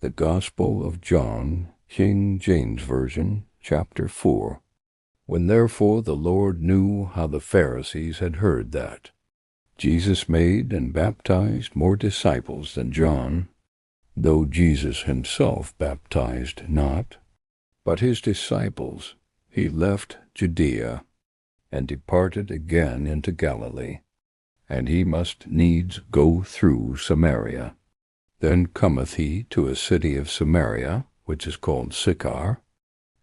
The Gospel of John, King James Version, chapter 4. When therefore the Lord knew how the Pharisees had heard that Jesus made and baptized more disciples than John, though Jesus himself baptized not, but his disciples, he left Judea, and departed again into Galilee, and he must needs go through Samaria. Then cometh he to a city of Samaria, which is called Sychar,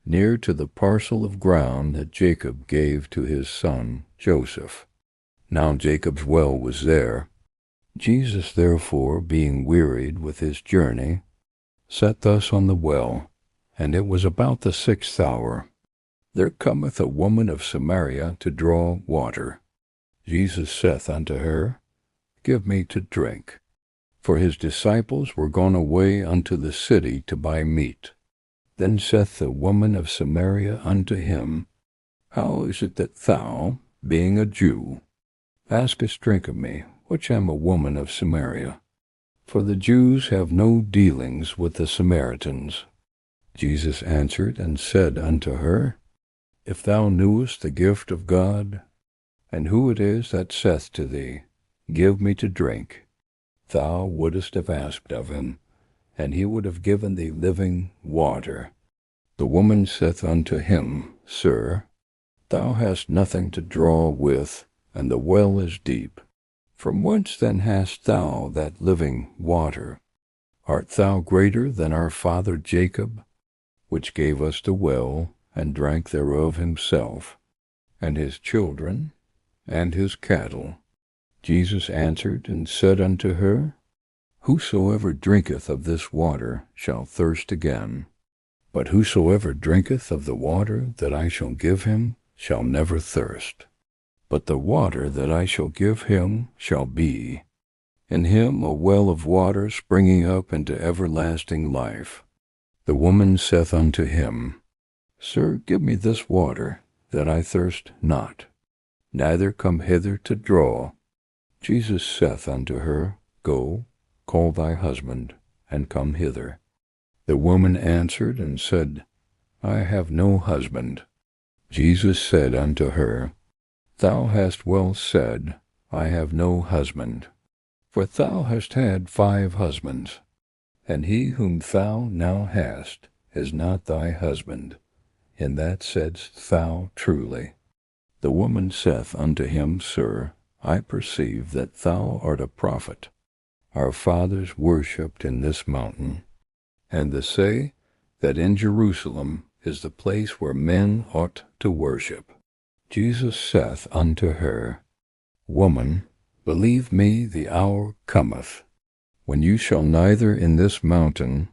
near to the parcel of ground that Jacob gave to his son Joseph. Now Jacob's well was there. Jesus therefore, being wearied with his journey, sat thus on the well, and it was about the 6th hour. There cometh a woman of Samaria to draw water. Jesus saith unto her, Give me to drink. For his disciples were gone away unto the city to buy meat. Then saith the woman of Samaria unto him, How is it that thou, being a Jew, askest drink of me, which am a woman of Samaria? For the Jews have no dealings with the Samaritans. Jesus answered and said unto her, If thou knewest the gift of God, and who it is that saith to thee, Give me to drink, thou wouldest have asked of him, and he would have given thee living water. The woman saith unto him, Sir, thou hast nothing to draw with, and the well is deep. From whence then hast thou that living water? Art thou greater than our father Jacob, which gave us the well, and drank thereof himself, and his children, and his cattle? Jesus answered and said unto her, Whosoever drinketh of this water shall thirst again. But whosoever drinketh of the water that I shall give him shall never thirst. But the water that I shall give him shall be in him a well of water springing up into everlasting life. The woman saith unto him, Sir, give me this water, that I thirst not, neither come hither to draw. Jesus saith unto her, Go, call thy husband, and come hither. The woman answered and said, I have no husband. Jesus said unto her, Thou hast well said, I have no husband. For thou hast had 5 husbands, and he whom thou now hast is not thy husband. In that saidst thou truly. The woman saith unto him, Sir, I perceive that thou art a prophet. Our fathers worshipped in this mountain, and they say that in Jerusalem is the place where men ought to worship. Jesus saith unto her, Woman, believe me, the hour cometh, when you shall neither in this mountain,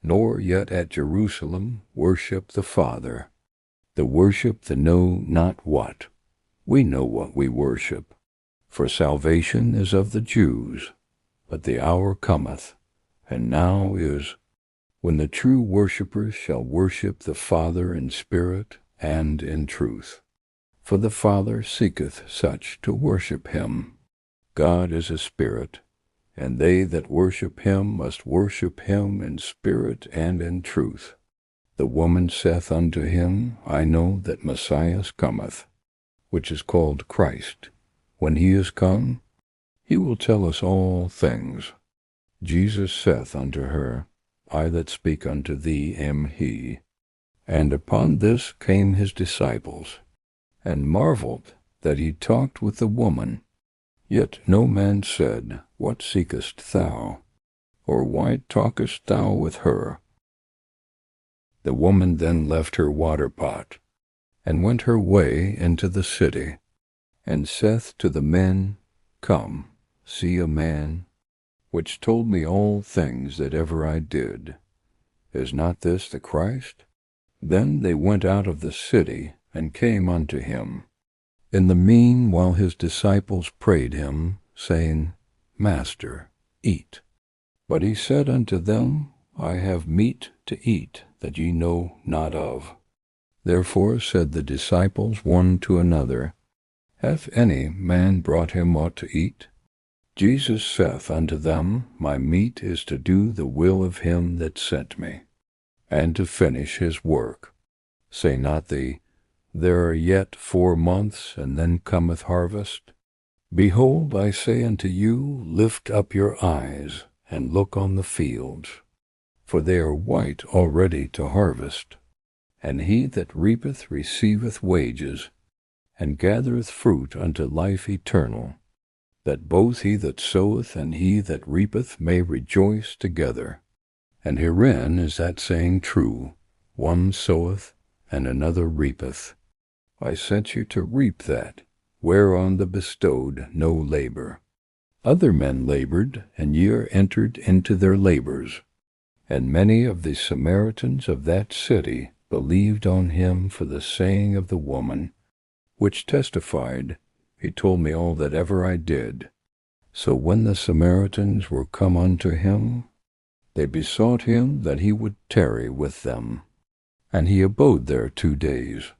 nor yet at Jerusalem worship the Father. The worship the know not what. We know what we worship. For salvation is of the Jews, but the hour cometh, and now is, when the true worshippers shall worship the Father in spirit and in truth. For the Father seeketh such to worship him. God is a spirit, and they that worship him must worship him in spirit and in truth. The woman saith unto him, I know that Messiah cometh, which is called Christ. When he is come, he will tell us all things. Jesus saith unto her, I that speak unto thee am he. And upon this came his disciples, and marveled that he talked with the woman. Yet no man said, What seekest thou? Or why talkest thou with her? The woman then left her water pot, and went her way into the city, and saith to the men, Come, see a man, which told me all things that ever I did. Is not this the Christ? Then they went out of the city, and came unto him. In the meanwhile his disciples prayed him, saying, Master, eat. But he said unto them, I have meat to eat that ye know not of. Therefore said the disciples one to another, Hath any man brought him aught to eat? Jesus saith unto them, My meat is to do the will of him that sent me, and to finish his work. Say not ye, There are yet 4 months, and then cometh harvest? Behold, I say unto you, Lift up your eyes, and look on the fields, for they are white already to harvest. And he that reapeth receiveth wages, and gathereth fruit unto life eternal, that both he that soweth and he that reapeth may rejoice together. And herein is that saying true, One soweth, and another reapeth. I sent you to reap that, whereon the bestowed no labor. Other men labored, and ye are entered into their labors. And many of the Samaritans of that city believed on him for the saying of the woman, which testified, He told me all that ever I did. So when the Samaritans were come unto him, they besought him that he would tarry with them. And he abode there 2 days.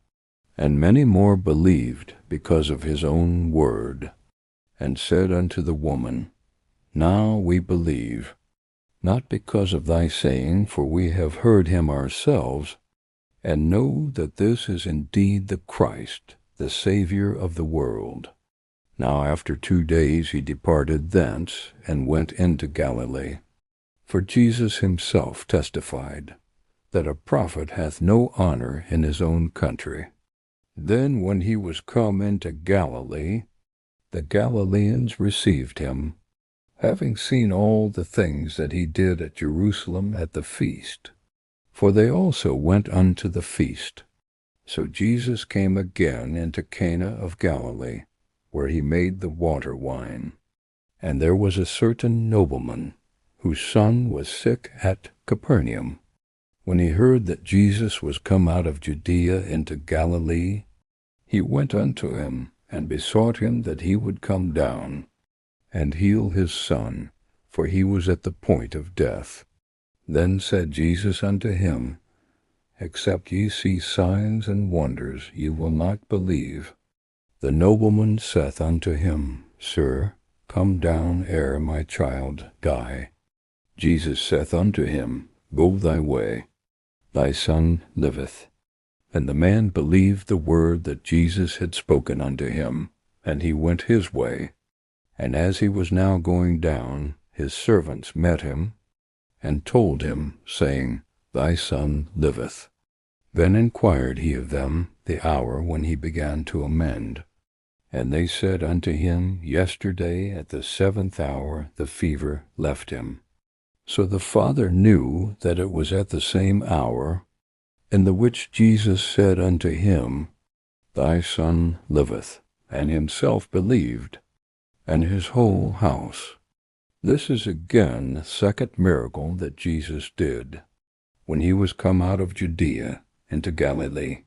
And many more believed because of his own word, and said unto the woman, Now we believe, not because of thy saying, for we have heard him ourselves, and know that this is indeed the Christ, the Saviour of the world. Now after 2 days he departed thence, and went into Galilee. For Jesus himself testified, that a prophet hath no honor in his own country. Then when he was come into Galilee, the Galileans received him, having seen all the things that he did at Jerusalem at the feast. For they also went unto the feast. So Jesus came again into Cana of Galilee, where he made the water wine. And there was a certain nobleman, whose son was sick at Capernaum. When he heard that Jesus was come out of Judea into Galilee, he went unto him, and besought him that he would come down, and heal his son, for he was at the point of death. Then said Jesus unto him, Except ye see signs and wonders, ye will not believe. The nobleman saith unto him, Sir, come down ere my child die. Jesus saith unto him, Go thy way, thy son liveth. And the man believed the word that Jesus had spoken unto him, and he went his way. And as he was now going down, his servants met him, and told him, saying, Thy son liveth. Then inquired he of them the hour when he began to amend. And they said unto him, Yesterday at the 7th hour the fever left him. So the father knew that it was at the same hour, in the which Jesus said unto him, Thy son liveth, and himself believed, and his whole house. This is again the second miracle that Jesus did, when he was come out of Judea into Galilee.